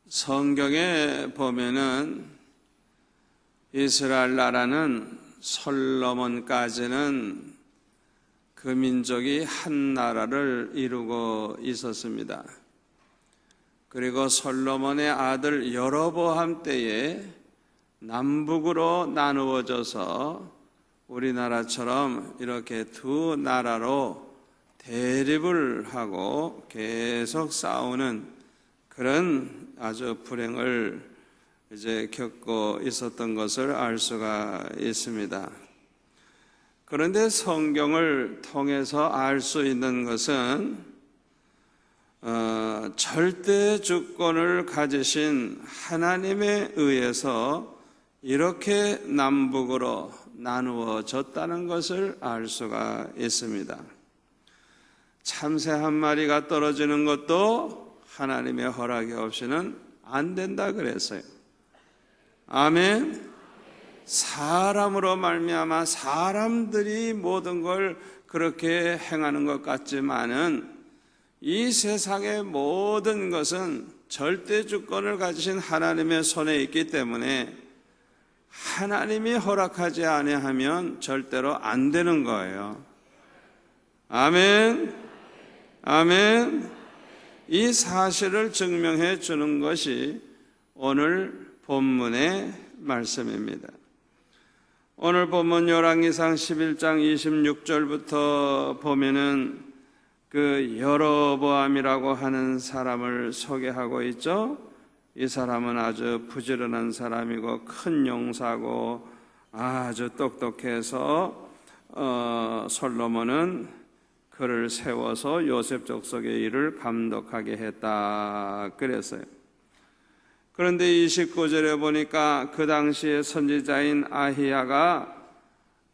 성경에 보면은 이스라엘 나라는 솔로몬까지는 그 민족이 한 나라를 이루고 있었습니다. 그리고 솔로몬의 아들 여로보암 때에 남북으로 나누어져서 우리나라처럼 이렇게 두 나라로 대립을 하고 계속 싸우는 그런 아주 불행을 겪고 있었던 것을 알 수가 있습니다. 그런데 성경을 통해서 알 수 있는 것은 절대 주권을 가지신 하나님에 의해서 이렇게 남북으로 나누어졌다는 것을 알 수가 있습니다. 참새 한 마리가 떨어지는 것도 하나님의 허락이 없이는 안 된다 그랬어요. 아멘. 사람으로 말미암아 사람들이 모든 걸 그렇게 행하는 것 같지만은 이 세상의 모든 것은 절대 주권을 가지신 하나님의 손에 있기 때문에 하나님이 허락하지 아니하면 절대로 안 되는 거예요. 아멘. 아멘. 이 사실을 증명해 주는 것이 오늘 본문의 말씀입니다. 오늘 본문 열왕기상 11장 26절부터 보면은 그 여로보암이라고 하는 사람을 소개하고 있죠. 이 사람은 아주 부지런한 사람이고 큰 용사고 아주 똑똑해서 솔로몬은 그를 세워서 요셉 족속의 일을 감독하게 했다 그랬어요. 그런데 29절에 보니까 그 당시에 선지자인 아히야가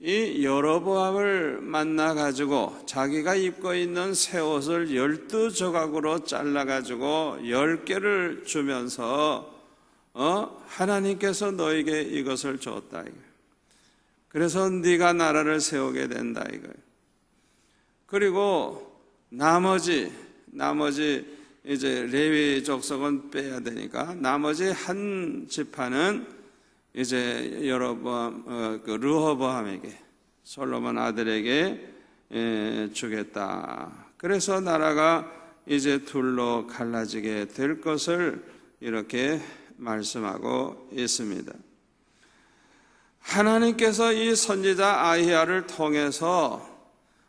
이 여로보암을 만나가지고 자기가 입고 있는 새 옷을 12조각으로 잘라가지고 10개를 주면서 하나님께서 너에게 이것을 줬다. 그래서 네가 나라를 세우게 된다 이거예요. 그리고 나머지 이제 레위 족속은 빼야 되니까 나머지 한 지파는 이제 르호보암에게 솔로몬 아들에게 주겠다. 그래서 나라가 이제 둘로 갈라지게 될 것을 이렇게 말씀하고 있습니다. 하나님께서 이 선지자 아히야를 통해서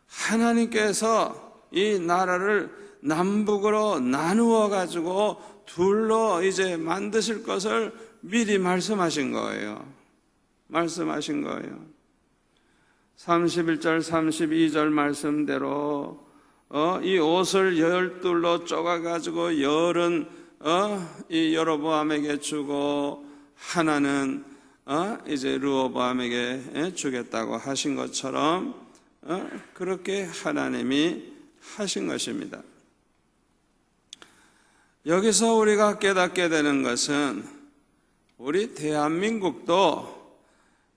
하나님께서 이 나라를 남북으로 나누어 가지고 둘로 이제 만드실 것을 미리 말씀하신 거예요. 말씀하신 거예요. 31절 32절 말씀대로 이 옷을 12로 쪼가 가지고 열은 이 여로보암에게 주고 하나는 이제 르호보암에게 주겠다고 하신 것처럼 그렇게 하나님이 하신 것입니다. 여기서 우리가 깨닫게 되는 것은 우리 대한민국도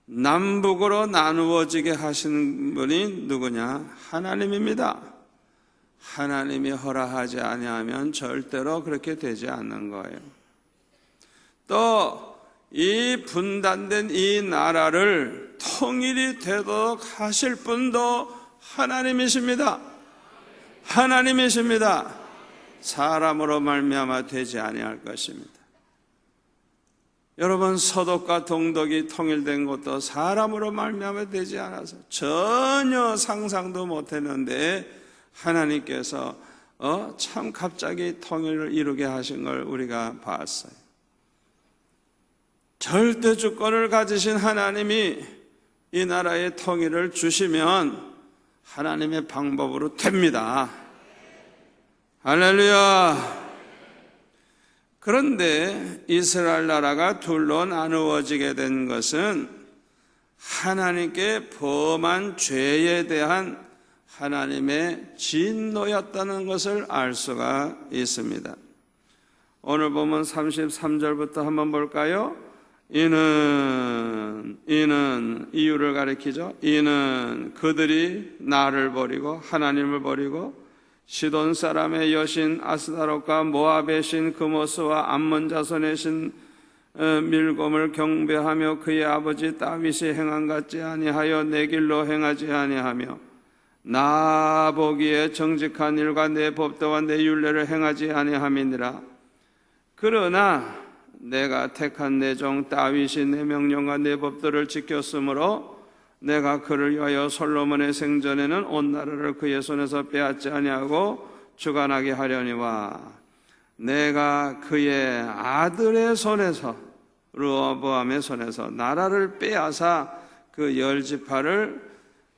남북으로 나누어지게 하신 분이 누구냐? 하나님입니다. 하나님이 허락하지 아니하면 절대로 그렇게 되지 않는 거예요. 또 이 분단된 이 나라를 통일이 되도록 하실 분도 하나님이십니다. 하나님이십니다. 사람으로 말미암아 되지 아니할 것입니다. 여러분, 서독과 동독이 통일된 것도 사람으로 말미암아 되지 않아서 전혀 상상도 못했는데 하나님께서 참 갑자기 통일을 이루게 하신 걸 우리가 봤어요. 절대 주권을 가지신 하나님이 이 나라의 통일을 주시면 하나님의 방법으로 됩니다. 할렐루야. 그런데 이스라엘 나라가 둘로 나누어지게 된 것은 하나님께 범한 죄에 대한 하나님의 진노였다는 것을 알 수가 있습니다. 오늘 보면 33절부터 한번 볼까요? 이는 이유를 가리키죠. 이는 그들이 나를 버리고 하나님을 버리고 시돈 사람의 여신 아스다롯과 모압의 신 그모스와 암몬 자손의 신 밀곰을 경배하며 그의 아버지 다윗이 행한 같지 아니하여 내 길로 행하지 아니하며 나 보기에 정직한 일과 내 법도와 내 율례를 행하지 아니함이니라. 그러나 내가 택한 내 종 다윗이 내 명령과 내 법도를 지켰으므로 내가 그를 위하여 솔로몬의 생전에는 온 나라를 그의 손에서 빼앗지 아니하고 주관하게 하려니와 내가 그의 아들의 손에서 르호보암의 손에서 나라를 빼앗아 그 10지파를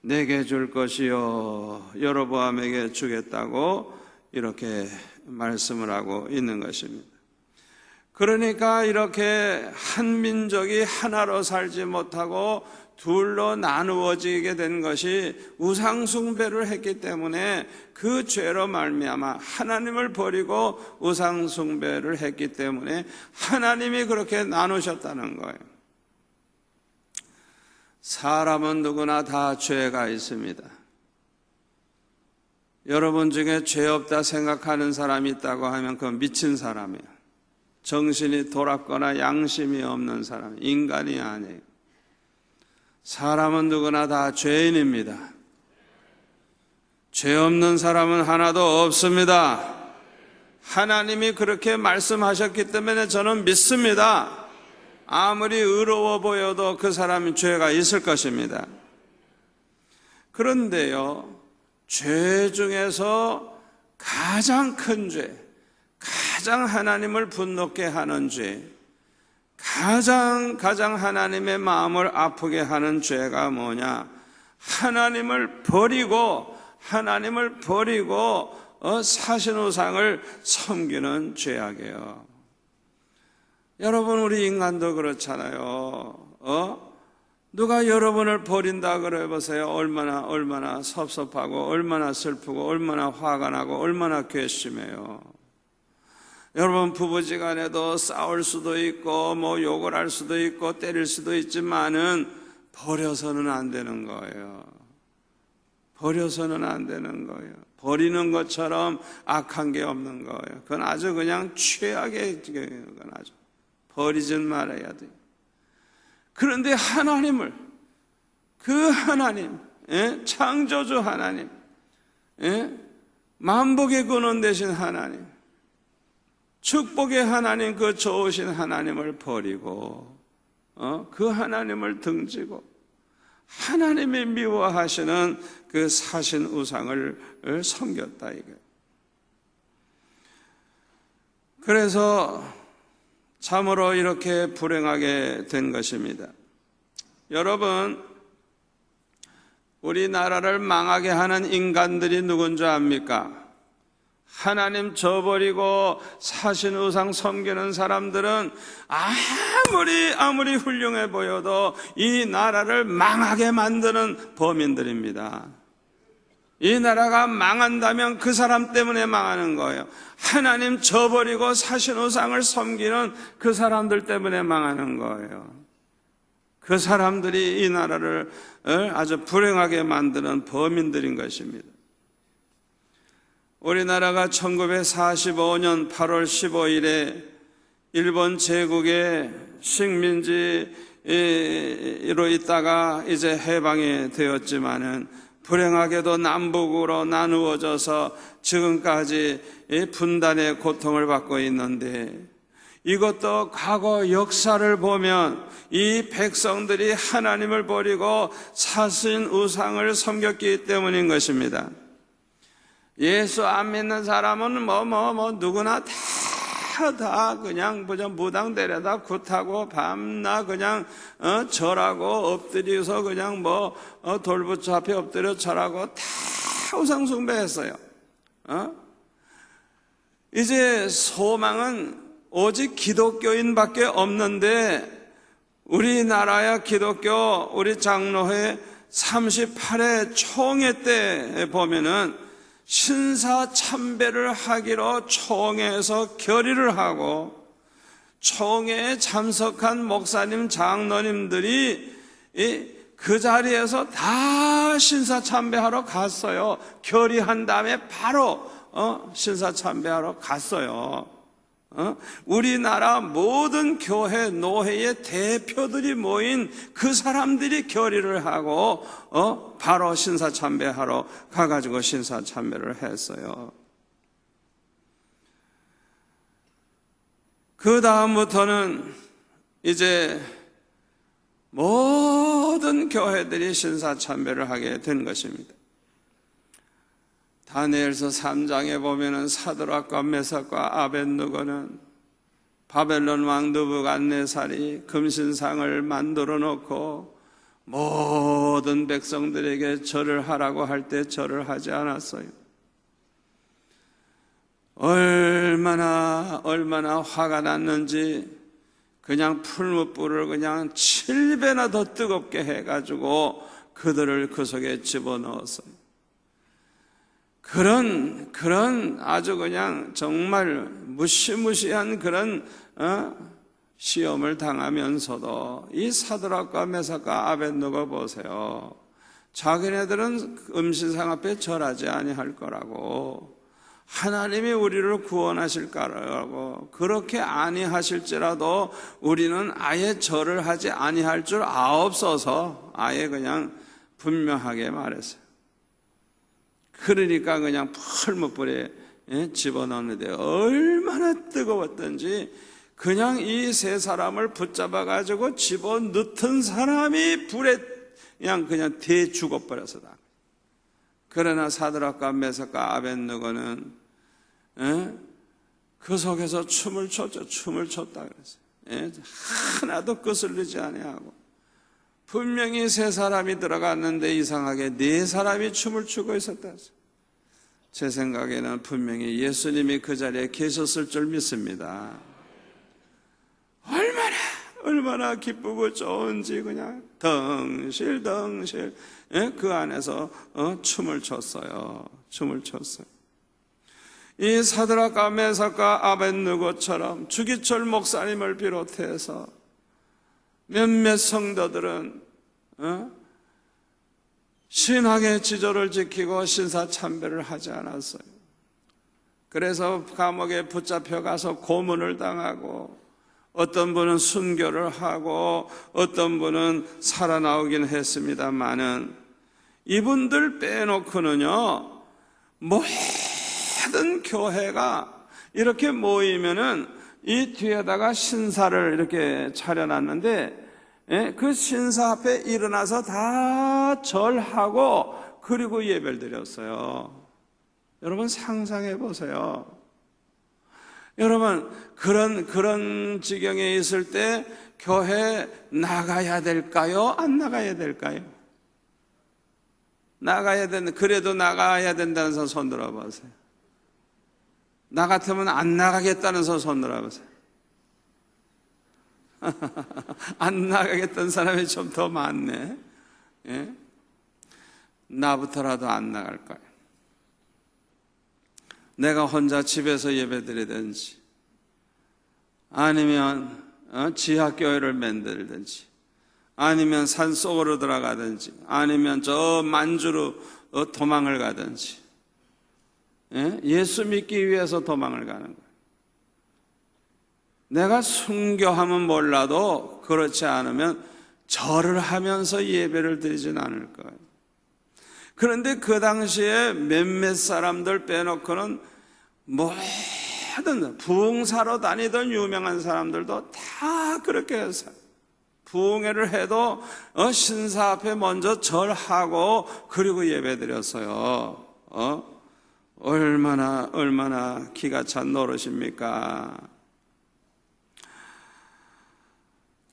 내게 줄 것이요 여로보암에게 주겠다고 이렇게 말씀을 하고 있는 것입니다. 그러니까 이렇게 한 민족이 하나로 살지 못하고 둘로 나누어지게 된 것이 우상 숭배를 했기 때문에 그 죄로 말미암아 하나님을 버리고 우상 숭배를 했기 때문에 하나님이 그렇게 나누셨다는 거예요. 사람은 누구나 다 죄가 있습니다. 여러분 중에 죄 없다 생각하는 사람이 있다고 하면 그건 미친 사람이에요. 정신이 돌았거나 양심이 없는 사람, 인간이 아니에요. 사람은 누구나 다 죄인입니다. 죄 없는 사람은 하나도 없습니다. 하나님이 그렇게 말씀하셨기 때문에 저는 믿습니다. 아무리 의로워 보여도 그 사람은 죄가 있을 것입니다. 그런데요, 죄 중에서 가장 큰 죄, 가장 하나님을 분노케 하는 죄, 가장 하나님의 마음을 아프게 하는 죄가 뭐냐? 하나님을 버리고 사신우상을 섬기는 죄악이에요. 여러분, 우리 인간도 그렇잖아요. 누가 여러분을 버린다 그래 보세요. 얼마나 섭섭하고 얼마나 슬프고 얼마나 화가 나고 얼마나 괘씸해요. 여러분, 부부지간에도 싸울 수도 있고 뭐 욕을 할 수도 있고 때릴 수도 있지만은 버려서는 안 되는 거예요. 버려서는 안 되는 거예요. 버리는 것처럼 악한 게 없는 거예요. 그건 아주 그냥 최악의, 그건 아주 버리진 말아야 돼요. 그런데 하나님을, 그 하나님, 창조주 하나님, 만복의 근원 되신 하나님, 축복의 하나님, 그 좋으신 하나님을 버리고 그 하나님을 등지고 하나님이 미워하시는 그 사신 우상을 섬겼다 이거예요. 그래서 참으로 이렇게 불행하게 된 것입니다. 여러분, 우리나라를 망하게 하는 인간들이 누군 줄 압니까? 하나님 저버리고 사신 우상 섬기는 사람들은 아무리 훌륭해 보여도 이 나라를 망하게 만드는 범인들입니다. 이 나라가 망한다면 그 사람 때문에 망하는 거예요. 하나님 저버리고 사신 우상을 섬기는 그 사람들 때문에 망하는 거예요. 그 사람들이 이 나라를 아주 불행하게 만드는 범인들인 것입니다. 우리나라가 1945년 8월 15일에 일본 제국의 식민지로 있다가 이제 해방이 되었지만은 불행하게도 남북으로 나누어져서 지금까지 분단의 고통을 받고 있는데, 이것도 과거 역사를 보면 이 백성들이 하나님을 버리고 사신 우상을 섬겼기 때문인 것입니다. 예수 안 믿는 사람은 누구나 다 그냥 무당 데려다 굿하고 밤낮 그냥 절하고 엎드려서 그냥 돌부처 앞에 엎드려 절하고 다 우상 숭배했어요. 이제 소망은 오직 기독교인밖에 없는데, 우리나라야 기독교 우리 장로회 38회 총회 때 보면은 신사 참배를 하기로 총회에서 결의를 하고, 총회에 참석한 목사님 장로님들이 그 자리에서 다 신사 참배하러 갔어요. 결의한 다음에 바로 신사참배하러 갔어요. 우리나라 모든 교회 노회의 대표들이 모인 그 사람들이 결의를 하고 바로 신사참배하러 가가지고 신사참배를 했어요. 그 다음부터는 이제 모든 교회들이 신사참배를 하게 된 것입니다. 다니엘서 3장에 보면은 사드락과 메삭과 아벳느고는 바벨론 왕 느부갓네살이 금신상을 만들어 놓고 모든 백성들에게 절을 하라고 할 때 절을 하지 않았어요. 얼마나 화가 났는지 그냥 풀무불을 그냥 7배나 더 뜨겁게 해가지고 그들을 그 속에 집어넣었어요. 그런 아주 그냥 정말 무시무시한 그런 시험을 당하면서도 이 사드락과 메삭과 아벳느고 보세요. 자기네들은 음신상 앞에 절하지 아니할 거라고, 하나님이 우리를 구원하실 거라고, 그렇게 아니하실지라도 우리는 아예 절을 하지 아니할 줄 아옵소서, 아예 그냥 분명하게 말했어요. 그러니까 그냥 풀무불에 집어넣는데 얼마나 뜨거웠던지 그냥 이 세 사람을 붙잡아 가지고 집어넣던 사람이 불에 그냥 대 죽어버렸어. 그러나 사드락과 메삭과 아벳느고는 그 속에서 춤을 췄죠. 춤을 췄다 그랬어요. 하나도 거슬리지 아니하고, 분명히 세 사람이 들어갔는데 이상하게 네 사람이 춤을 추고 있었다. 제 생각에는 분명히 예수님이 그 자리에 계셨을 줄 믿습니다. 얼마나 기쁘고 좋은지 그냥 덩실덩실 그 안에서 춤을 췄어요. 춤을 췄어요. 이 사드락과 메삭과 아벳느고처럼 주기철 목사님을 비롯해서 몇몇 성도들은 신앙의 지조를 지키고 신사참배를 하지 않았어요. 그래서 감옥에 붙잡혀 가서 고문을 당하고, 어떤 분은 순교를 하고 어떤 분은 살아나오긴 했습니다만은, 이분들 빼놓고는요 모든 교회가 이렇게 모이면은 이 뒤에다가 신사를 이렇게 차려놨는데, 그 신사 앞에 일어나서 다 절하고 그리고 예배를 드렸어요. 여러분 상상해 보세요. 여러분 그런 지경에 있을 때 교회 나가야 될까요? 안 나가야 될까요? 그래도 나가야 된다는 사람 손 들어보세요. 나 같으면 안 나가겠다는 사람 손 들어보세요. 안 나가겠다는 사람이 좀 더 많네. 나부터라도 안 나갈 거예요. 내가 혼자 집에서 예배드리든지, 아니면 지하교회를 만들든지, 아니면 산속으로 들어가든지, 아니면 저 만주로 도망을 가든지, 예수 믿기 위해서 도망을 가는 거예요. 내가 순교하면 몰라도 그렇지 않으면 절을 하면서 예배를 드리진 않을 거예요. 그런데 그 당시에 몇몇 사람들 빼놓고는 모든 부흥사로 다니던 유명한 사람들도 다 그렇게 했어요. 부흥회를 해도 신사 앞에 먼저 절하고 그리고 예배드렸어요. 얼마나 기가 찬 노릇입니까?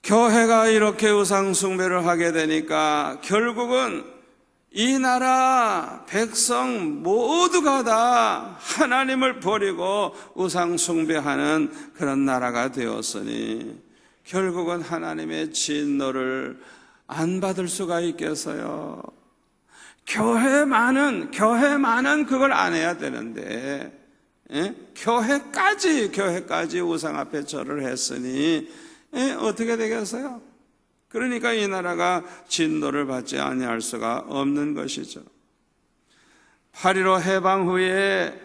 교회가 이렇게 우상 숭배를 하게 되니까 결국은 이 나라 백성 모두가 다 하나님을 버리고 우상 숭배하는 그런 나라가 되었으니, 결국은 하나님의 진노를 안 받을 수가 있겠어요? 교회만은 그걸 안 해야 되는데, 교회까지 우상 앞에 절을 했으니 어떻게 되겠어요? 그러니까 이 나라가 진노를 받지 아니할 수가 없는 것이죠. 8.15 해방 후에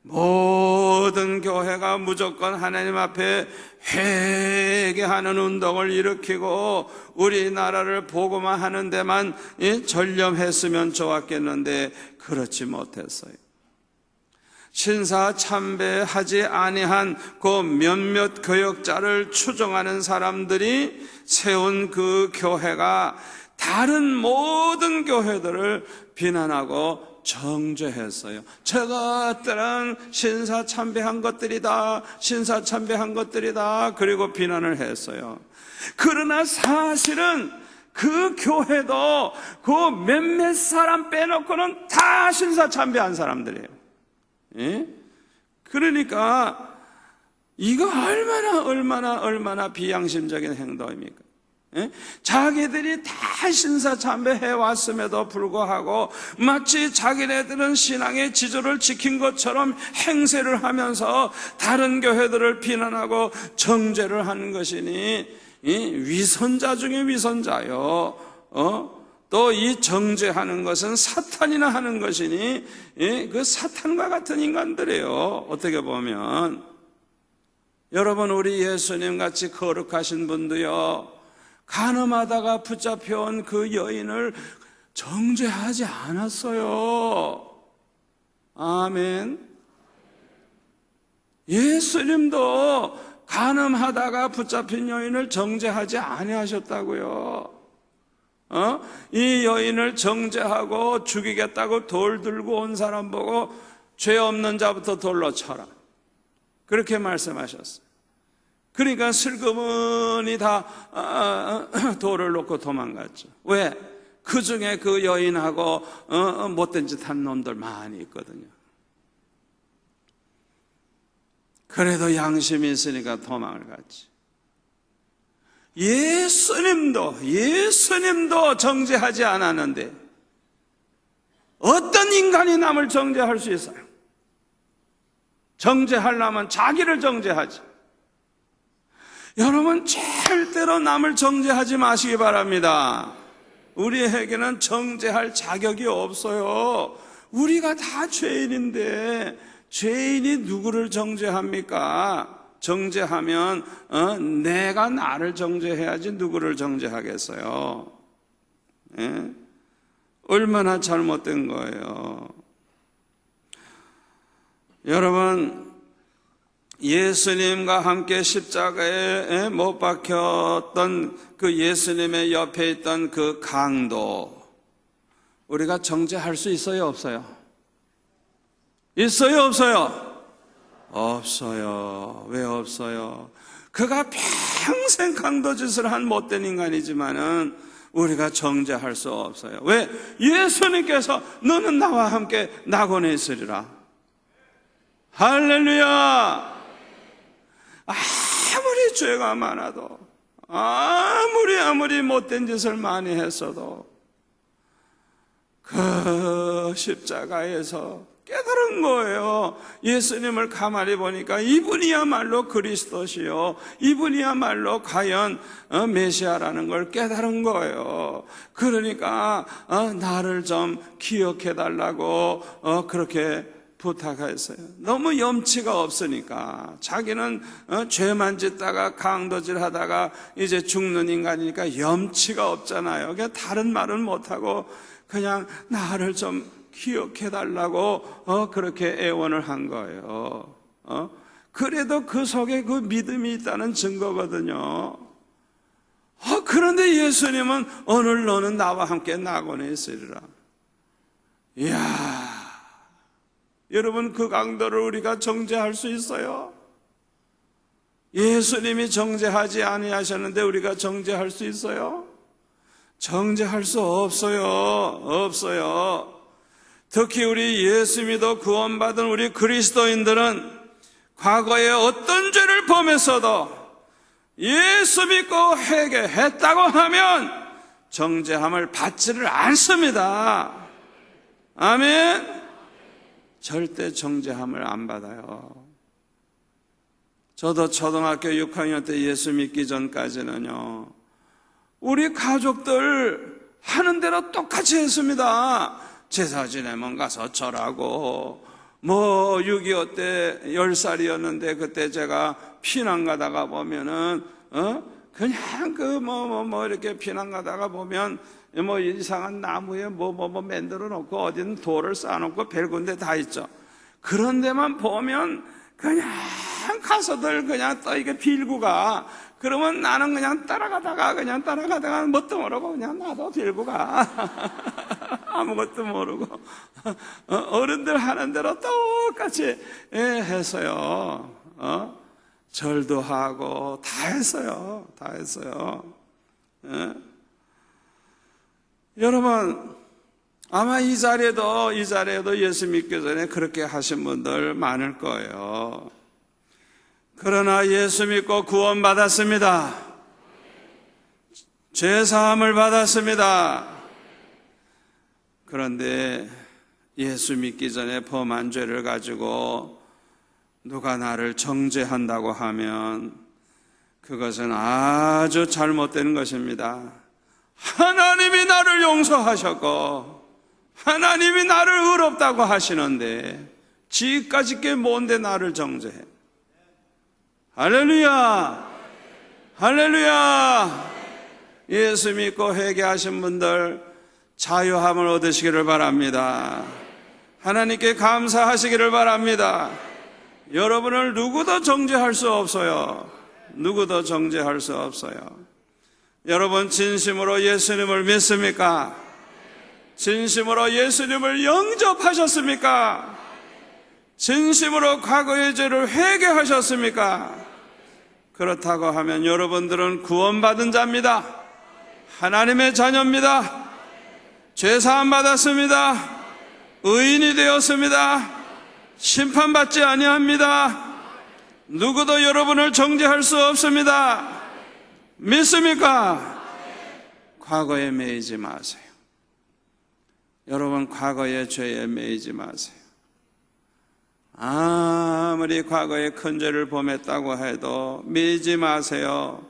모든 교회가 무조건 하나님 앞에 회개하는 운동을 일으키고 우리나라를 보고만 하는 데만 전념했으면 좋았겠는데 그렇지 못했어요. 신사 참배하지 아니한 그 몇몇 교역자를 추종하는 사람들이 세운 그 교회가 다른 모든 교회들을 비난하고 정죄했어요. 저것들은 신사 참배한 것들이다, 신사 참배한 것들이다, 그리고 비난을 했어요. 그러나 사실은 그 교회도 그 몇몇 사람 빼놓고는 다 신사 참배한 사람들이에요. 예? 그러니까 이거 얼마나 비양심적인 행동입니까? 예? 자기들이 다 신사 참배해 왔음에도 불구하고 마치 자기네들은 신앙의 지조를 지킨 것처럼 행세를 하면서 다른 교회들을 비난하고 정죄를 하는 것이니 위선자 중에 위선자요. 또 이 정죄하는 것은 사탄이나 하는 것이니 그 사탄과 같은 인간들이에요. 어떻게 보면 여러분, 우리 예수님 같이 거룩하신 분도요, 간음하다가 붙잡혀온 그 여인을 정죄하지 않았어요. 아멘. 예수님도 간음하다가 붙잡힌 여인을 정죄하지 아니하셨다고요. 이 여인을 정죄하고 죽이겠다고 돌 들고 온 사람 보고 죄 없는 자부터 돌로 쳐라, 그렇게 말씀하셨어요. 그러니까 슬그머니 다 돌을 놓고 도망갔죠. 왜? 그 중에 그 여인하고 못된 짓 한 놈들 많이 있거든요. 그래도 양심이 있으니까 도망을 갔지. 예수님도 정죄하지 않았는데 어떤 인간이 남을 정죄할 수 있어요? 정죄하려면 자기를 정죄하지. 여러분, 절대로 남을 정죄하지 마시기 바랍니다. 우리에게는 정죄할 자격이 없어요. 우리가 다 죄인인데 죄인이 누구를 정죄합니까? 정죄하면 내가 나를 정죄해야지 누구를 정죄하겠어요? 예? 얼마나 잘못된 거예요. 여러분, 예수님과 함께 십자가에 못 박혔던 그 예수님의 옆에 있던 그 강도, 우리가 정죄할 수 있어요, 없어요? 있어요, 없어요? 없어요. 왜 없어요? 그가 평생 강도짓을 한 못된 인간이지만은 우리가 정죄할 수 없어요. 왜? 예수님께서 너는 나와 함께 낙원에 있으리라. 할렐루야. 아무리 죄가 많아도, 아무리 못된 짓을 많이 했어도 그 십자가에서 깨달은 거예요. 예수님을 가만히 보니까 이분이야말로 그리스도시요, 이분이야말로 과연 메시아라는 걸 깨달은 거예요. 그러니까 나를 좀 기억해 달라고 그렇게 부탁했어요. 너무 염치가 없으니까. 자기는 죄만 짓다가 강도질 하다가 이제 죽는 인간이니까 염치가 없잖아요. 그냥 다른 말은 못하고 그냥 나를 좀 기억해 달라고 그렇게 애원을 한 거예요. 그래도 그 속에 그 믿음이 있다는 증거거든요. 그런데 예수님은 오늘 너는 나와 함께 낙원에 있으리라. 이야, 여러분, 그 강도를 우리가 정죄할 수 있어요? 예수님이 정죄하지 아니하셨는데 우리가 정죄할 수 있어요? 정죄할 수 없어요. 없어요. 특히 우리 예수 믿어 구원받은 우리 그리스도인들은 과거에 어떤 죄를 범했어도 예수 믿고 회개했다고 하면 정죄함을 받지를 않습니다. 아멘. 절대 정죄함을 안 받아요. 저도 초등학교 6학년 때 예수 믿기 전까지는요, 우리 가족들 하는 대로 똑같이 했습니다. 제사 지내면 가서 절하고, 뭐 6.25 때 10살이었는데 그때 제가 피난 가다가 보면은 그냥 뭐 이렇게 피난 가다가 보면 뭐 이상한 나무에 뭐 만들어 놓고 어디는 돌을 쌓아놓고 별군데 다 있죠. 그런 데만 보면 그냥 가서들 그냥 또 이게 빌고 가. 그러면 나는 그냥 따라가다가 뭣도 모르고 그냥 나도 빌고 가. 아무것도 모르고 어른들 하는 대로 똑같이 했어요. 절도 하고 다 했어요. 여러분, 아마 이 자리에도 예수 믿기 전에 그렇게 하신 분들 많을 거예요. 그러나 예수 믿고 구원받았습니다. 죄사함을 받았습니다. 그런데 예수 믿기 전에 범한 죄를 가지고 누가 나를 정죄한다고 하면 그것은 아주 잘못된 것입니다. 하나님이 나를 용서하셨고 하나님이 나를 의롭다고 하시는데 지금까지 꽤 뭔데 나를 정죄해. 할렐루야, 할렐루야. 예수 믿고 회개하신 분들 자유함을 얻으시기를 바랍니다. 하나님께 감사하시기를 바랍니다. 여러분을 누구도 정죄할 수 없어요. 누구도 정죄할 수 없어요. 여러분 진심으로 예수님을 믿습니까? 진심으로 예수님을 영접하셨습니까? 진심으로 과거의 죄를 회개하셨습니까? 그렇다고 하면 여러분들은 구원받은 자입니다. 하나님의 자녀입니다. 죄사함 받았습니다. 의인이 되었습니다. 심판받지 아니합니다. 누구도 여러분을 정죄할 수 없습니다. 믿습니까? 과거에 매이지 마세요. 여러분 과거의 죄에 매이지 마세요. 아무리 과거에 큰 죄를 범했다고 해도 매이지 마세요.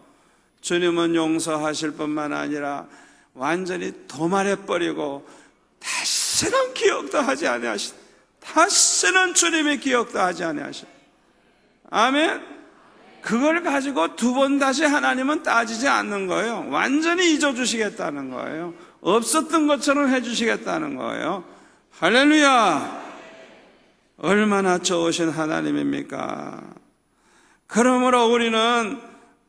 주님은 용서하실 뿐만 아니라 완전히 도말해버리고 다시는 기억도 하지 아니하시다. 다시는 주님의 기억도 하지 아니하시다. 아멘. 그걸 가지고 두 번 다시 하나님은 따지지 않는 거예요. 완전히 잊어주시겠다는 거예요. 없었던 것처럼 해주시겠다는 거예요. 할렐루야. 얼마나 좋으신 하나님입니까? 그러므로 우리는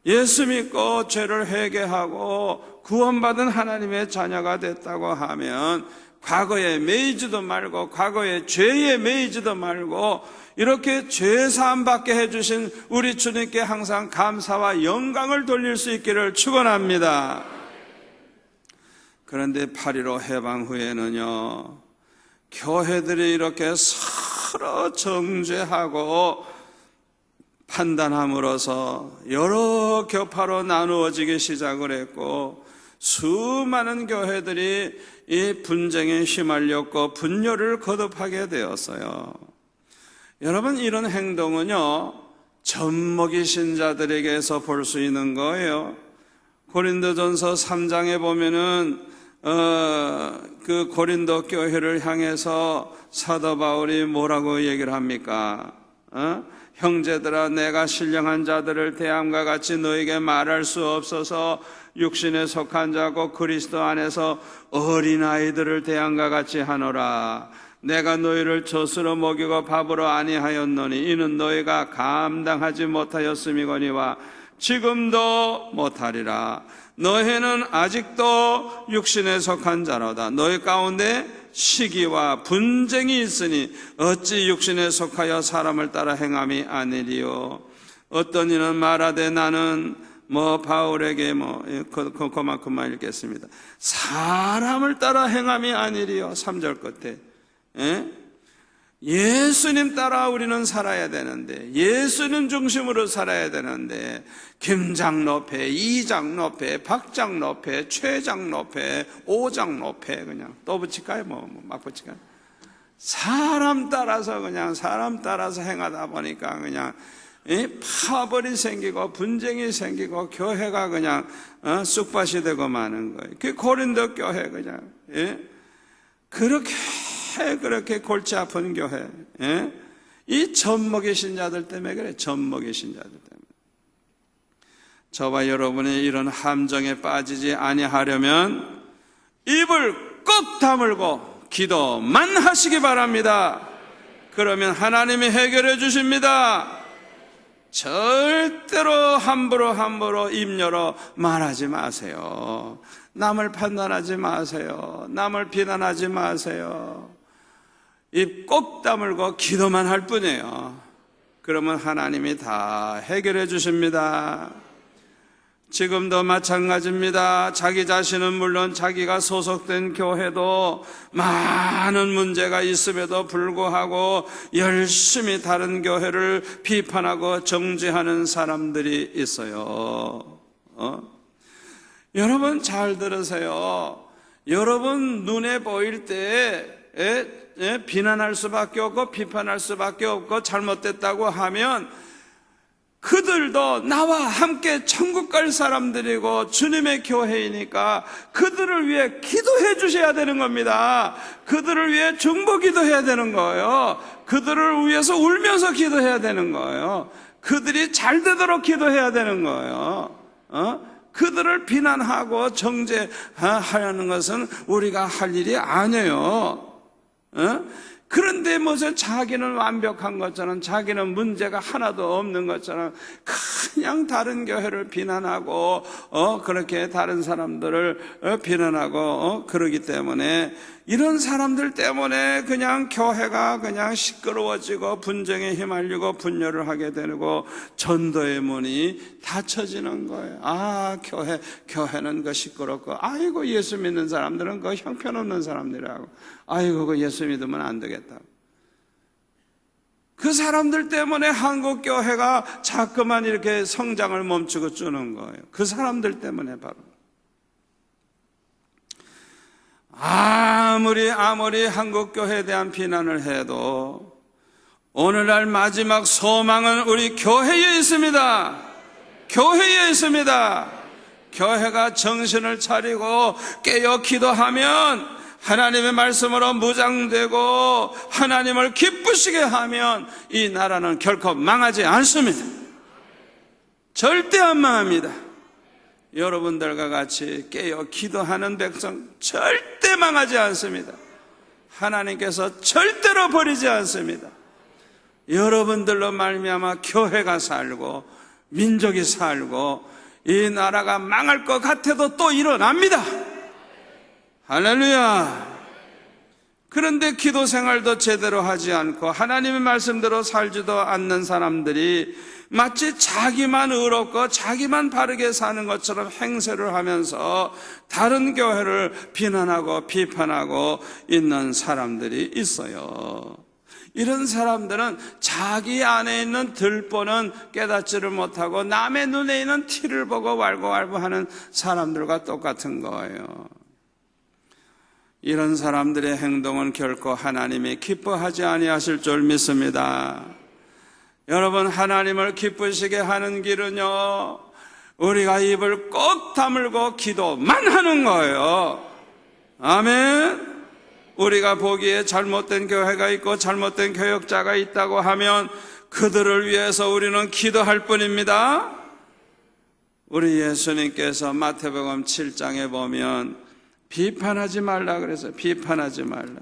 예수 믿고 죄를 회개하고 구원받은 하나님의 자녀가 됐다고 하면 과거에 매이지도 말고 과거의 죄에 매이지도 말고 이렇게 죄사함 받게 해주신 우리 주님께 항상 감사와 영광을 돌릴 수 있기를 축원합니다. 그런데 8.15 해방 후에는요, 교회들이 이렇게 서로 정죄하고 판단함으로써 여러 교파로 나누어지기 시작을 했고 수많은 교회들이 이 분쟁에 휘말렸고 분열을 거듭하게 되었어요. 여러분 이런 행동은요 젖먹이 신자들에게서 볼 수 있는 거예요. 고린도전서 3장에 보면은 그 고린도 교회를 향해서 사도 바울이 뭐라고 얘기를 합니까? 형제들아 내가 신령한 자들을 대함과 같이 너에게 말할 수 없어서 육신에 속한 자고 그리스도 안에서 어린아이들을 대함과 같이 하노라. 내가 너희를 젖으로 먹이고 밥으로 아니하였노니 이는 너희가 감당하지 못하였음이거니와 지금도 못하리라. 너희는 아직도 육신에 속한 자로다. 너희 가운데 시기와 분쟁이 있으니 어찌 육신에 속하여 사람을 따라 행함이 아니리요. 어떤 이는 말하되 나는 바울에게 그만큼만 읽겠습니다. 사람을 따라 행함이 아니리요. 3절 끝에 예수님 따라 우리는 살아야 되는데 예수님 중심으로 살아야 되는데 김장로패, 이장로패, 박장로패, 최장로패, 오장로패 그냥 또 붙일까요? 막 붙일까요? 사람 따라서 행하다 보니까 그냥 파벌이 생기고 분쟁이 생기고 교회가 그냥 쑥밭이 되고 마는 거예요. 그 고린도 교회 그냥 그렇게 그렇게 골치 아픈 교회, 예? 이 젖먹이 신자들 때문에 그래. 젖먹이 신자들 때문에. 저와 여러분이 이런 함정에 빠지지 아니하려면 입을 꼭 다물고 기도만 하시기 바랍니다. 그러면 하나님이 해결해 주십니다. 절대로 함부로 입 열어 말하지 마세요. 남을 판단하지 마세요. 남을 비난하지 마세요. 입 꼭 다물고 기도만 할 뿐이에요. 그러면 하나님이 다 해결해 주십니다. 지금도 마찬가지입니다. 자기 자신은 물론 자기가 소속된 교회도 많은 문제가 있음에도 불구하고 열심히 다른 교회를 비판하고 정죄하는 사람들이 있어요. 여러분 잘 들으세요. 여러분 눈에 보일 때 비난할 수밖에 없고 비판할 수밖에 없고 잘못됐다고 하면 그들도 나와 함께 천국 갈 사람들이고 주님의 교회이니까 그들을 위해 기도해 주셔야 되는 겁니다. 그들을 위해 중보 기도해야 되는 거예요. 그들을 위해서 울면서 기도해야 되는 거예요. 그들이 잘 되도록 기도해야 되는 거예요. 그들을 비난하고 정죄하려는 것은 우리가 할 일이 아니에요. 그런데 무슨 자기는 완벽한 것처럼, 자기는 문제가 하나도 없는 것처럼 그냥 다른 교회를 비난하고 그렇게 다른 사람들을 비난하고 그러기 때문에 이런 사람들 때문에 그냥 교회가 그냥 시끄러워지고 분쟁에 휘말리고 분열을 하게 되고 전도의 문이 닫혀지는 거예요. 아, 교회는 그 시끄럽고, 아이고 예수 믿는 사람들은 그 형편없는 사람들이라고, 아이고 그 예수 믿으면 안 되겠다. 그 사람들 때문에 한국 교회가 자꾸만 이렇게 성장을 멈추고 주는 거예요. 그 사람들 때문에 바로. 아무리 한국 교회에 대한 비난을 해도 오늘날 마지막 소망은 우리 교회에 있습니다. 교회에 있습니다. 교회가 정신을 차리고 깨어 기도하면, 하나님의 말씀으로 무장되고 하나님을 기쁘시게 하면 이 나라는 결코 망하지 않습니다. 절대 안 망합니다. 여러분들과 같이 깨어 기도하는 백성 절대 망하지 않습니다. 하나님께서 절대로 버리지 않습니다. 여러분들로 말미암아 교회가 살고 민족이 살고 이 나라가 망할 것 같아도 또 일어납니다. 할렐루야. 그런데 기도 생활도 제대로 하지 않고 하나님의 말씀대로 살지도 않는 사람들이 마치 자기만 의롭고 자기만 바르게 사는 것처럼 행세를 하면서 다른 교회를 비난하고 비판하고 있는 사람들이 있어요. 이런 사람들은 자기 안에 있는 들보는 깨닫지를 못하고 남의 눈에 있는 티를 보고 왈가왈부하는 사람들과 똑같은 거예요. 이런 사람들의 행동은 결코 하나님이 기뻐하지 아니하실 줄 믿습니다. 여러분, 하나님을 기쁘시게 하는 길은요, 우리가 입을 꼭 다물고 기도만 하는 거예요. 아멘. 우리가 보기에 잘못된 교회가 있고 잘못된 교역자가 있다고 하면 그들을 위해서 우리는 기도할 뿐입니다. 우리 예수님께서 마태복음 7장에 보면 비판하지 말라 그래서 비판하지 말라.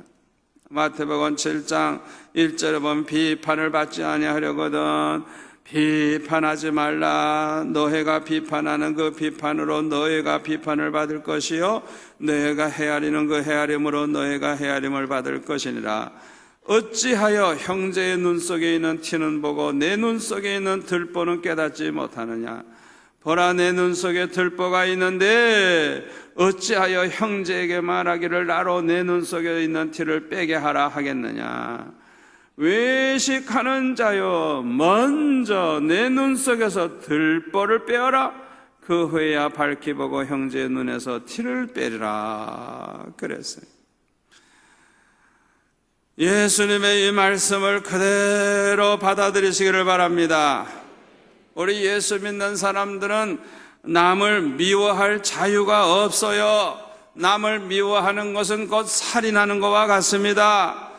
마태복음 7장 1절에 보면 비판을 받지 아니하려거든 비판하지 말라. 너희가 비판하는 그 비판으로 너희가 비판을 받을 것이요 너희가 헤아리는 그 헤아림으로 너희가 헤아림을 받을 것이니라. 어찌하여 형제의 눈 속에 있는 티는 보고 내 눈 속에 있는 들보는 깨닫지 못하느냐. 보라, 내 눈 속에 들보가 있는데 어찌하여 형제에게 말하기를 나로 내 눈 속에 있는 티를 빼게 하라 하겠느냐. 외식하는 자여, 먼저 내 눈 속에서 들보를 빼어라. 그 후에야 밝히 보고 형제의 눈에서 티를 빼리라 그랬어요. 예수님의 이 말씀을 그대로 받아들이시기를 바랍니다. 우리 예수 믿는 사람들은 남을 미워할 자유가 없어요. 남을 미워하는 것은 곧 살인하는 것과 같습니다.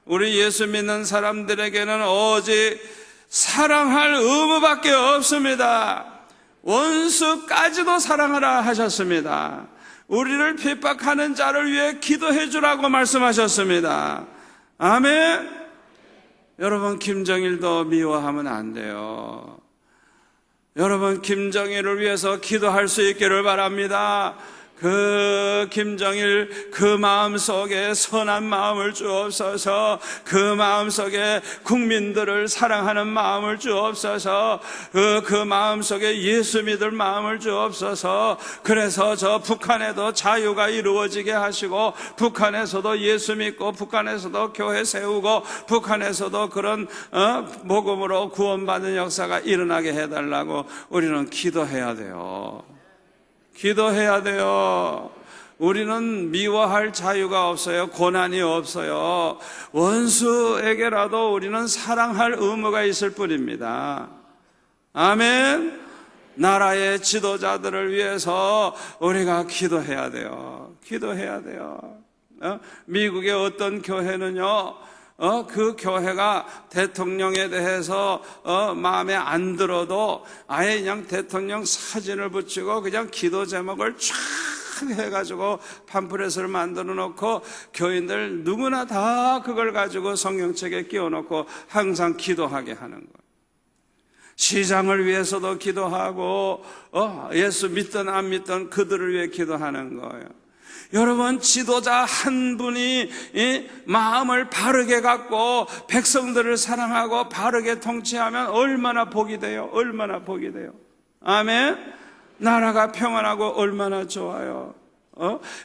우리 예수 믿는 사람들에게는 오직 사랑할 의무밖에 없습니다. 원수까지도 사랑하라 하셨습니다. 우리를 핍박하는 자를 위해 기도해 주라고 말씀하셨습니다. 아멘. 여러분, 김정일도 미워하면 안 돼요. 여러분, 김정일을 위해서 기도할 수 있기를 바랍니다. 그 김정일 그 마음속에 선한 마음을 주옵소서. 그 마음속에 국민들을 사랑하는 마음을 주옵소서. 그 마음속에 예수 믿을 마음을 주옵소서. 그래서 저 북한에도 자유가 이루어지게 하시고, 북한에서도 예수 믿고, 북한에서도 교회 세우고, 북한에서도 그런 복음으로 구원받는 역사가 일어나게 해달라고 우리는 기도해야 돼요. 기도해야 돼요. 우리는 미워할 자유가 없어요. 고난이 없어요. 원수에게라도 우리는 사랑할 의무가 있을 뿐입니다. 아멘. 나라의 지도자들을 위해서 우리가 기도해야 돼요. 기도해야 돼요. 미국의 어떤 교회는요, 그 교회가 대통령에 대해서 마음에 안 들어도 아예 그냥 대통령 사진을 붙이고 그냥 기도 제목을 쫙 해가지고 팜플렛을 만들어 놓고 교인들 누구나 다 그걸 가지고 성경책에 끼워 놓고 항상 기도하게 하는 거예요. 시장을 위해서도 기도하고 예수 믿든 안 믿든 그들을 위해 기도하는 거예요. 여러분, 지도자 한 분이 마음을 바르게 갖고 백성들을 사랑하고 바르게 통치하면 얼마나 복이 돼요. 얼마나 복이 돼요. 아멘. 나라가 평안하고 얼마나 좋아요.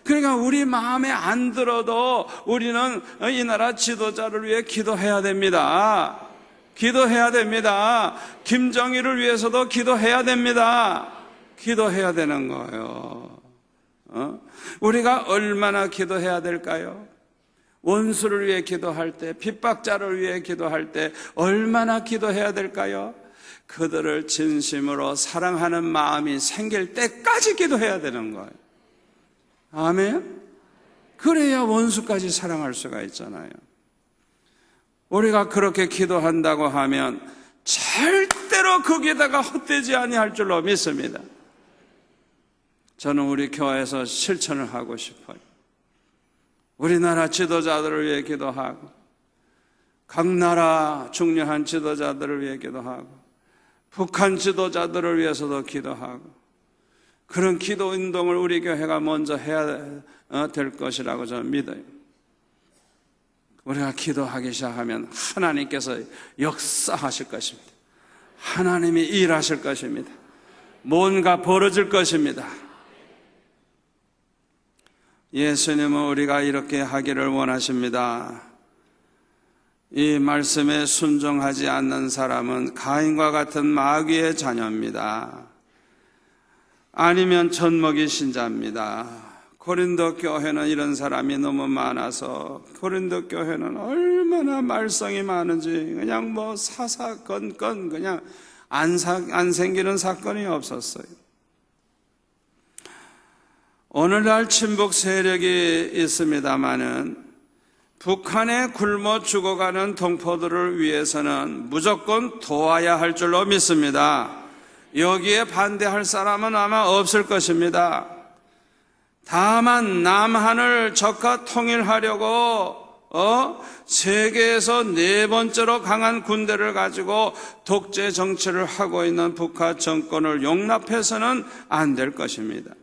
그러니까 우리 마음에 안 들어도 우리는 이 나라 지도자를 위해 기도해야 됩니다. 기도해야 됩니다. 김정일을 위해서도 기도해야 됩니다. 기도해야 되는 거예요. 우리가 얼마나 기도해야 될까요? 원수를 위해 기도할 때, 핍박자를 위해 기도할 때 얼마나 기도해야 될까요? 그들을 진심으로 사랑하는 마음이 생길 때까지 기도해야 되는 거예요. 아멘. 그래야 원수까지 사랑할 수가 있잖아요. 우리가 그렇게 기도한다고 하면 절대로 거기에다가 헛되지 아니할 줄로 믿습니다. 저는 우리 교회에서 실천을 하고 싶어요. 우리나라 지도자들을 위해 기도하고, 각 나라 중요한 지도자들을 위해 기도하고, 북한 지도자들을 위해서도 기도하고, 그런 기도 운동을 우리 교회가 먼저 해야 될 것이라고 저는 믿어요. 우리가 기도하기 시작하면 하나님께서 역사하실 것입니다. 하나님이 일하실 것입니다. 뭔가 벌어질 것입니다. 예수님은 우리가 이렇게 하기를 원하십니다. 이 말씀에 순종하지 않는 사람은 가인과 같은 마귀의 자녀입니다. 아니면 젖먹이 신자입니다. 고린도 교회는 이런 사람이 너무 많아서, 고린도 교회는 얼마나 말썽이 많은지 그냥 뭐 사사건건 그냥 안 생기는 사건이 없었어요. 오늘날 친북 세력이 있습니다마는 북한에 굶어 죽어가는 동포들을 위해서는 무조건 도와야 할 줄로 믿습니다. 여기에 반대할 사람은 아마 없을 것입니다. 다만 남한을 적화 통일하려고 세계에서 4번째로 강한 군대를 가지고 독재 정치를 하고 있는 북한 정권을 용납해서는 안 될 것입니다.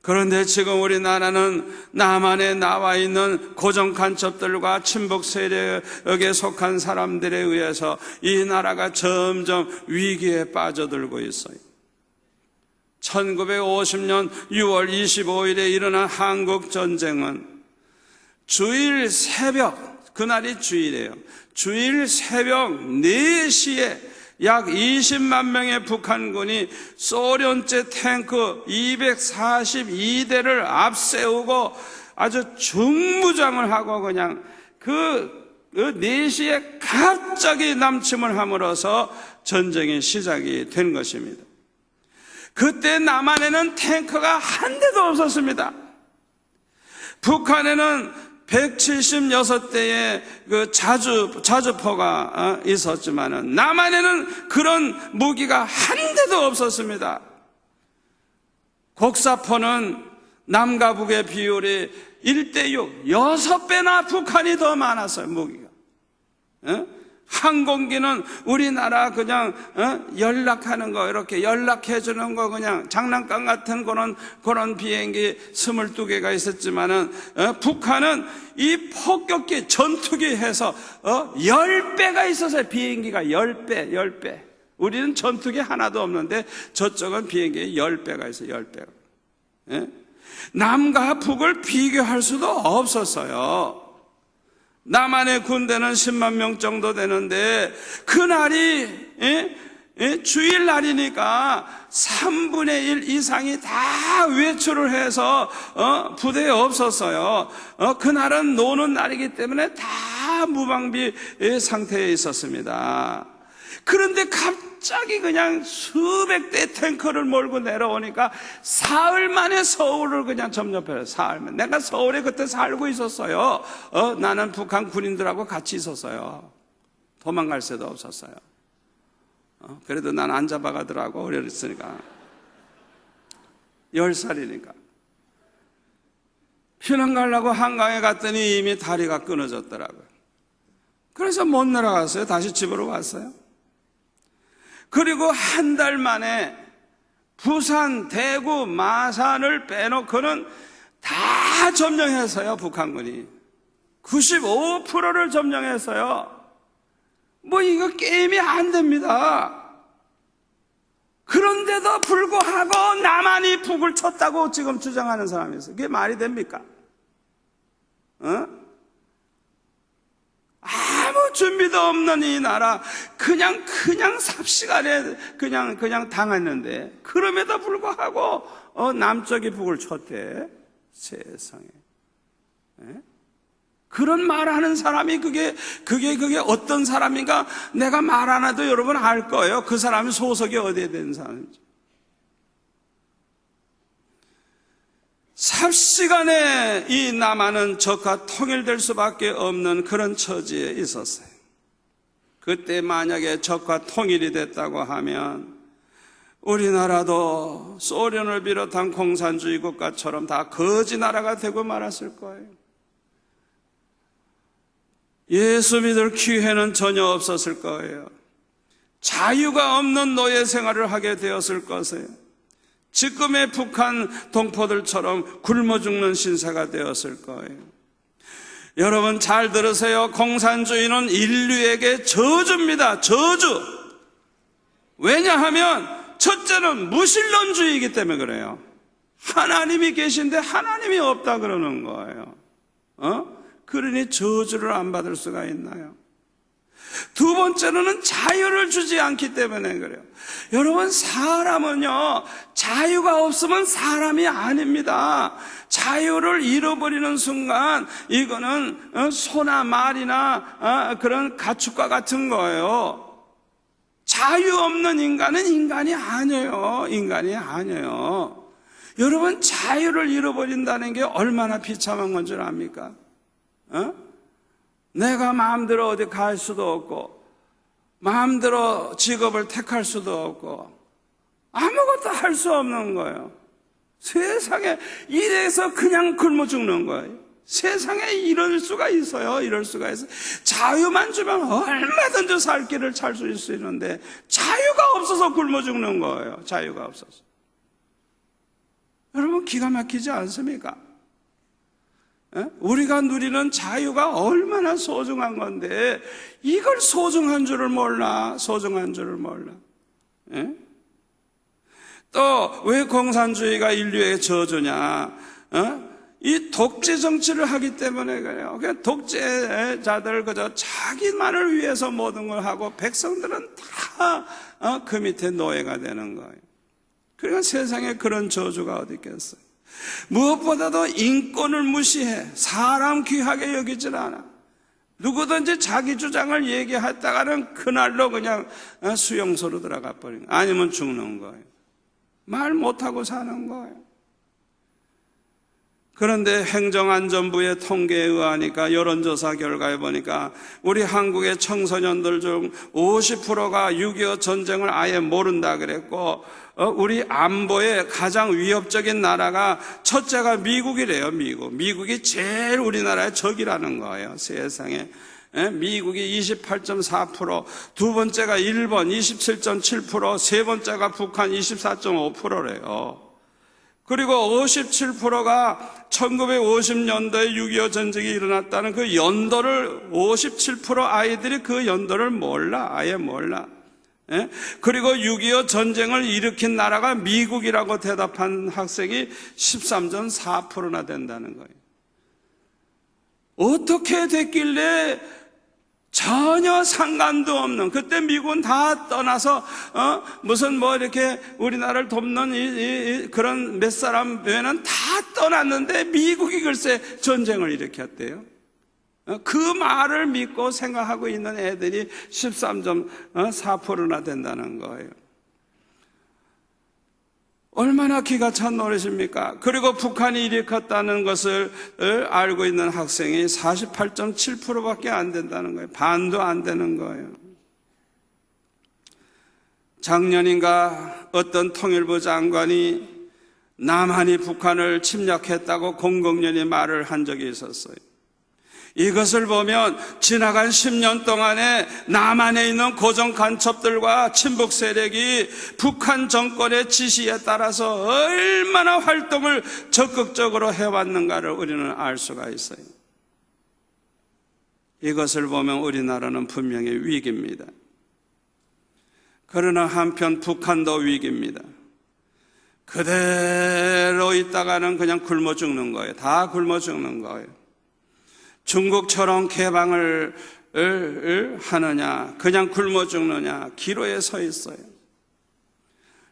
그런데 지금 우리나라는 남한에 나와 있는 고정 간첩들과 친북 세력에 속한 사람들에 의해서 이 나라가 점점 위기에 빠져들고 있어요. 1950년 6월 25일에 일어난 한국전쟁은 주일 새벽, 그날이 주일이에요. 주일 새벽 4시에 약 20만 명의 북한군이 소련제 탱크 242대를 앞세우고 아주 중무장을 하고 그냥 그 4시에 갑자기 남침을 함으로써 전쟁이 시작이 된 것입니다. 그때 남한에는 탱크가 한 대도 없었습니다. 북한에는 176대의 그 자주포가 있었지만은 남한에는 그런 무기가 한 대도 없었습니다. 곡사포는 남과 북의 비율이 1대6, 6배나 북한이 더 많았어요, 무기가. 항공기는 우리나라 그냥 연락하는 거, 이렇게 연락해주는 거, 그냥 장난감 같은 그런 비행기 22개가 있었지만은 북한은 이 폭격기, 전투기 해서 10배가 있었어요. 비행기가 10배. 우리는 전투기 하나도 없는데 저쪽은 비행기 10배가 있어요. 10배가. 남과 북을 비교할 수도 없었어요. 남한의 군대는 10만 명 정도 되는데 그날이 주일날이니까 3분의 1 이상이 다 외출을 해서 부대에 없었어요. 그날은 노는 날이기 때문에 다 무방비 상태에 있었습니다. 그런데 갑자기 그냥 수백 대 탱커를 몰고 내려오니까 사흘 만에 서울을 그냥 점령해요. 사흘 만에. 내가 서울에 그때 살고 있었어요. 나는 북한 군인들하고 같이 있었어요. 도망갈 새도 없었어요. 그래도 난 안 잡아가더라고. 어렸으니까. 10살이니까. 피난 가려고 한강에 갔더니 이미 다리가 끊어졌더라고요. 그래서 못 내려갔어요. 다시 집으로 왔어요. 그리고 한 달 만에 부산, 대구, 마산을 빼놓고는 다 점령했어요. 북한군이 95%를 점령했어요. 뭐 이거 게임이 안 됩니다. 그런데도 불구하고 남한이 북을 쳤다고 지금 주장하는 사람이 있어요. 그게 말이 됩니까? 아무 준비도 없는 이 나라 그냥 삽시간에 그냥 당했는데 그럼에도 불구하고 남쪽이 북을 쳤대. 세상에. 그런 말하는 사람이 그게 어떤 사람인가 내가 말 안 해도 여러분 알 거예요. 그 사람이 소속이 어디에 되는 사람인지. 삽시간에 이 남한은 적과 통일될 수밖에 없는 그런 처지에 있었어요. 그때 만약에 적과 통일이 됐다고 하면 우리나라도 소련을 비롯한 공산주의 국가처럼 다 거지 나라가 되고 말았을 거예요. 예수 믿을 기회는 전혀 없었을 거예요. 자유가 없는 노예 생활을 하게 되었을 것이에요. 지금의 북한 동포들처럼 굶어 죽는 신세가 되었을 거예요. 여러분 잘 들으세요. 공산주의는 인류에게 저주입니다. 저주. 왜냐하면 첫째는 무신론주의이기 때문에 그래요. 하나님이 계신데 하나님이 없다 그러는 거예요. 그러니 저주를 안 받을 수가 있나요? 두 번째로는 자유를 주지 않기 때문에 그래요. 여러분 사람은요 자유가 없으면 사람이 아닙니다. 자유를 잃어버리는 순간 이거는 소나 말이나 그런 가축과 같은 거예요. 자유 없는 인간은 인간이 아니에요. 인간이 아니에요. 여러분 자유를 잃어버린다는 게 얼마나 비참한 건 줄 압니까? 내가 마음대로 어디 갈 수도 없고 마음대로 직업을 택할 수도 없고 아무것도 할 수 없는 거예요. 세상에 이래서 그냥 굶어 죽는 거예요. 세상에 이럴 수가 있어요. 이럴 수가 있어요. 자유만 주면 얼마든지 살 길을 찾을 수 있는데 자유가 없어서 굶어 죽는 거예요. 자유가 없어서. 여러분 기가 막히지 않습니까? 우리가 누리는 자유가 얼마나 소중한 건데 이걸 소중한 줄을 몰라. 소중한 줄을 몰라. 또 왜 공산주의가 인류의 저주냐? 이 독재 정치를 하기 때문에 그래요. 그냥 독재자들 그저 자기만을 위해서 모든 걸 하고 백성들은 다 그 밑에 노예가 되는 거예요. 그러니까 세상에 그런 저주가 어디 있겠어요? 무엇보다도 인권을 무시해. 사람 귀하게 여기질 않아. 누구든지 자기 주장을 얘기했다가는 그날로 그냥 수용소로 들어가 버린 거예요. 아니면 죽는 거예요. 말 못하고 사는 거예요. 그런데 행정안전부의 통계에 의하니까 여론조사 결과에 보니까 우리 한국의 청소년들 중 50%가 6.25 전쟁을 아예 모른다 그랬고, 우리 안보에 가장 위협적인 나라가 첫째가 미국이래요. 미국이 제일 우리나라의 적이라는 거예요, 세상에. 미국이 28.4%, 두 번째가 일본 27.7%, 세 번째가 북한 24.5%래요. 그리고 57%가 1950년도에 6.25 전쟁이 일어났다는 그 연도를 57% 아이들이 그 연도를 몰라. 아예 몰라. 그리고 6.25 전쟁을 일으킨 나라가 미국이라고 대답한 학생이 13.4%나 된다는 거예요. 어떻게 됐길래 전혀 상관도 없는, 그때 미국은 다 떠나서 무슨 뭐 이렇게 우리나라를 돕는 그런 몇 사람 외에는 다 떠났는데 미국이 글쎄 전쟁을 일으켰대요. 그 말을 믿고 생각하고 있는 애들이 13.4%나 된다는 거예요. 얼마나 기가 찬 노릇입니까? 그리고 북한이 일으켰다는 것을 알고 있는 학생이 48.7%밖에 안 된다는 거예요. 반도 안 되는 거예요. 작년인가 어떤 통일부 장관이 남한이 북한을 침략했다고 공공연히 말을 한 적이 있었어요. 이것을 보면 지나간 10년 동안에 남한에 있는 고정 간첩들과 친북 세력이 북한 정권의 지시에 따라서 얼마나 활동을 적극적으로 해왔는가를 우리는 알 수가 있어요. 이것을 보면 우리나라는 분명히 위기입니다. 그러나 한편 북한도 위기입니다. 그대로 있다가는 그냥 굶어 죽는 거예요. 다 굶어 죽는 거예요. 중국처럼 개방을 하느냐, 그냥 굶어 죽느냐, 기로에 서 있어요.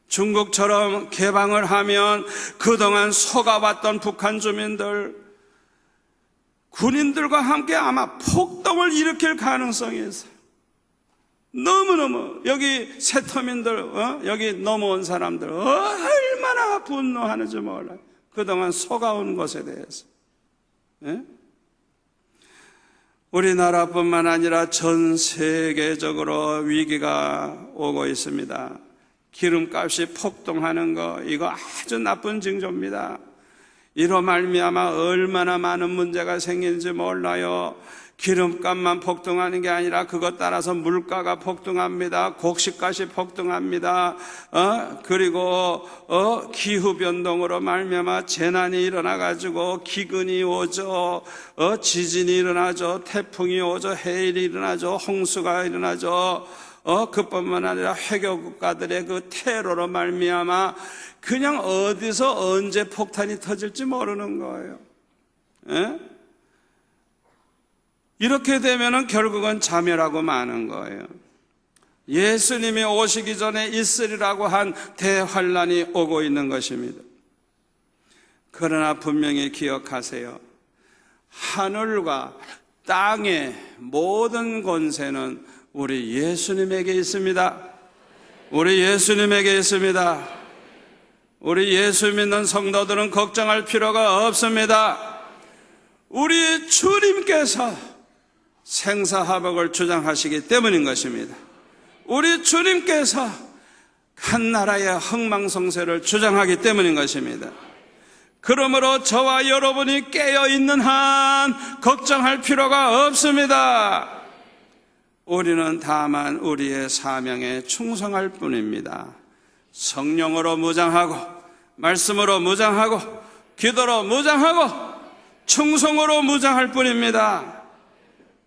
중국처럼 개방을 하면 그동안 속아왔던 북한 주민들, 군인들과 함께 아마 폭동을 일으킬 가능성이 있어요. 너무너무 여기 세터민들, 여기 넘어온 사람들 얼마나 분노하는지 몰라요. 그동안 속아온 것에 대해서. 우리나라뿐만 아니라 전 세계적으로 위기가 오고 있습니다. 기름값이 폭등하는 거, 이거 아주 나쁜 징조입니다. 이로 말미암아 얼마나 많은 문제가 생기는지 몰라요. 기름값만 폭등하는 게 아니라 그것 따라서 물가가 폭등합니다. 곡식값이 폭등합니다. 그리고 기후변동으로 말미암아 재난이 일어나가지고 기근이 오죠. 지진이 일어나죠. 태풍이 오죠. 해일이 일어나죠. 홍수가 일어나죠. 그뿐만 아니라 회교국가들의 그 테러로 말미암아 그냥 어디서 언제 폭탄이 터질지 모르는 거예요. 이렇게 되면은 결국은 자멸하고 마는 거예요. 예수님이 오시기 전에 있으리라고 한 대환란이 오고 있는 것입니다. 그러나 분명히 기억하세요. 하늘과 땅의 모든 권세는 우리 예수님에게 있습니다. 우리 예수님에게 있습니다. 우리 예수 믿는 성도들은 걱정할 필요가 없습니다. 우리 주님께서 생사화복을 주장하시기 때문인 것입니다. 우리 주님께서 한 나라의 흥망성쇠를 주장하기 때문인 것입니다. 그러므로 저와 여러분이 깨어있는 한 걱정할 필요가 없습니다. 우리는 다만 우리의 사명에 충성할 뿐입니다. 성령으로 무장하고, 말씀으로 무장하고, 기도로 무장하고, 충성으로 무장할 뿐입니다.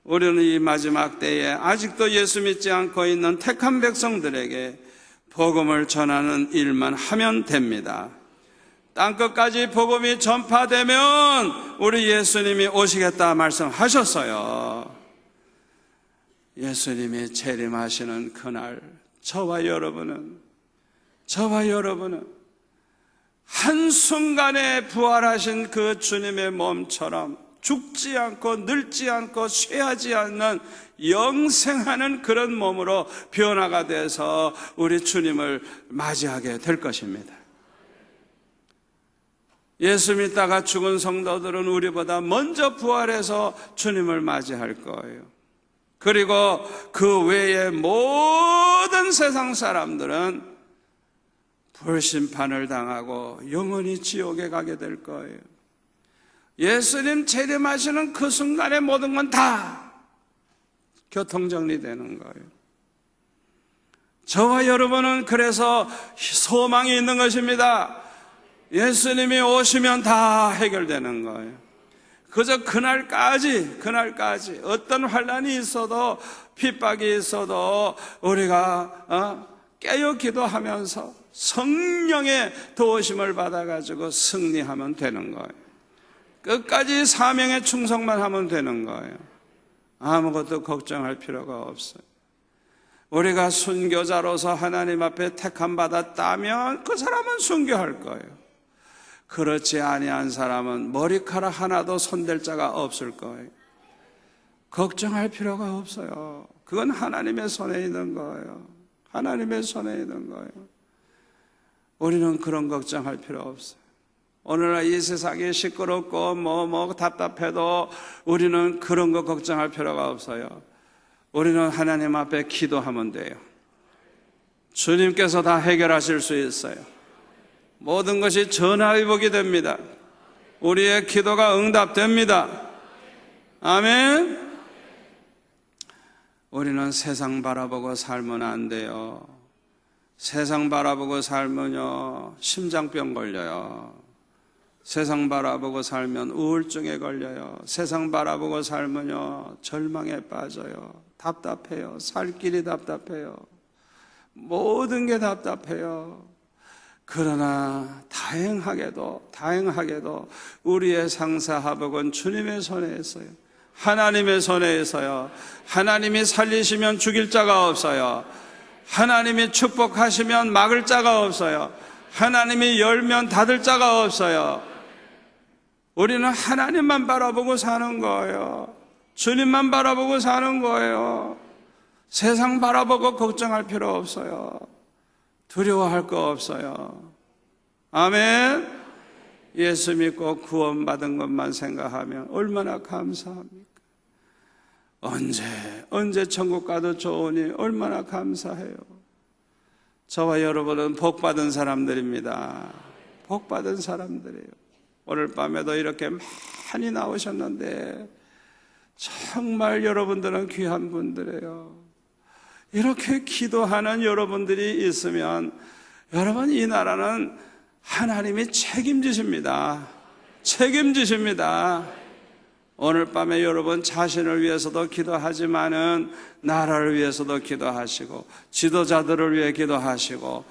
우리는 이 마지막 때에 아직도 예수 믿지 않고 있는 택한 백성들에게 복음을 전하는 일만 하면 됩니다. 땅끝까지 복음이 전파되면 우리 예수님이 오시겠다 말씀하셨어요. 예수님이 재림하시는 그날 저와 여러분은 한순간에 부활하신 그 주님의 몸처럼 죽지 않고 늙지 않고 쇠하지 않는 영생하는 그런 몸으로 변화가 돼서 우리 주님을 맞이하게 될 것입니다. 예수 믿다가 죽은 성도들은 우리보다 먼저 부활해서 주님을 맞이할 거예요. 그리고 그 외의 모든 세상 사람들은 불심판을 당하고 영원히 지옥에 가게 될 거예요. 예수님 재림하시는 그 순간에 모든 건 다 교통정리되는 거예요. 저와 여러분은 그래서 소망이 있는 것입니다. 예수님이 오시면 다 해결되는 거예요. 그저 그날까지 어떤 환난이 있어도 핍박이 있어도 우리가 깨어 기도하면서 성령의 도우심을 받아가지고 승리하면 되는 거예요. 끝까지 사명에 충성만 하면 되는 거예요. 아무것도 걱정할 필요가 없어요. 우리가 순교자로서 하나님 앞에 택함 받았다면 그 사람은 순교할 거예요. 그렇지 아니한 사람은 머리카락 하나도 손댈 자가 없을 거예요. 걱정할 필요가 없어요. 그건 하나님의 손에 있는 거예요. 하나님의 손에 있는 거예요. 우리는 그런 걱정할 필요 없어요. 오늘날 이 세상이 시끄럽고 답답해도 우리는 그런 거 걱정할 필요가 없어요. 우리는 하나님 앞에 기도하면 돼요. 주님께서 다 해결하실 수 있어요. 모든 것이 전화위복이 됩니다. 우리의 기도가 응답됩니다. 아멘. 우리는 세상 바라보고 살면 안 돼요. 세상 바라보고 살면요 심장병 걸려요. 세상 바라보고 살면 우울증에 걸려요. 세상 바라보고 살면요 절망에 빠져요. 답답해요. 살 길이 답답해요. 모든 게 답답해요. 그러나 다행하게도 우리의 상사하복은 주님의 손에 있어요. 하나님의 손에 있어요. 하나님이 살리시면 죽일 자가 없어요. 하나님이 축복하시면 막을 자가 없어요. 하나님이 열면 닫을 자가 없어요. 우리는 하나님만 바라보고 사는 거예요. 주님만 바라보고 사는 거예요. 세상 바라보고 걱정할 필요 없어요. 두려워할 거 없어요. 아멘. 예수 믿고 구원받은 것만 생각하면 얼마나 감사합니까? 언제 천국 가도 좋으니 얼마나 감사해요. 저와 여러분은 복받은 사람들입니다. 복받은 사람들이에요. 오늘 밤에도 이렇게 많이 나오셨는데 정말 여러분들은 귀한 분들이에요. 이렇게 기도하는 여러분들이 있으면 여러분 이 나라는 하나님이 책임지십니다. 책임지십니다. 오늘 밤에 여러분 자신을 위해서도 기도하지만은 나라를 위해서도 기도하시고 지도자들을 위해 기도하시고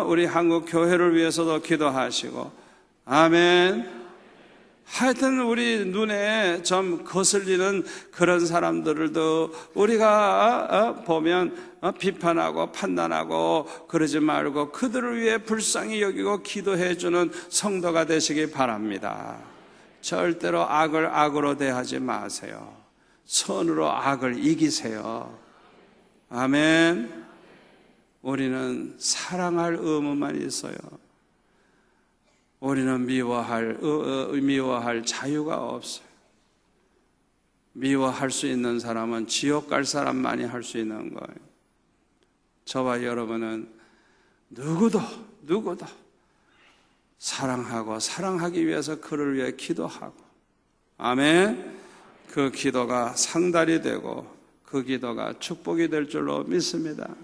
우리 한국 교회를 위해서도 기도하시고 아멘. 하여튼 우리 눈에 좀 거슬리는 그런 사람들도 우리가 보면 비판하고 판단하고 그러지 말고 그들을 위해 불쌍히 여기고 기도해주는 성도가 되시기 바랍니다. 절대로 악을 악으로 대하지 마세요. 선으로 악을 이기세요. 아멘. 우리는 사랑할 의무만 있어요. 우리는 미워할 자유가 없어요. 미워할 수 있는 사람은 지옥 갈 사람만이 할 수 있는 거예요. 저와 여러분은 누구도 사랑하고 사랑하기 위해서 그를 위해 기도하고 아멘. 그 기도가 상달이 되고 그 기도가 축복이 될 줄로 믿습니다.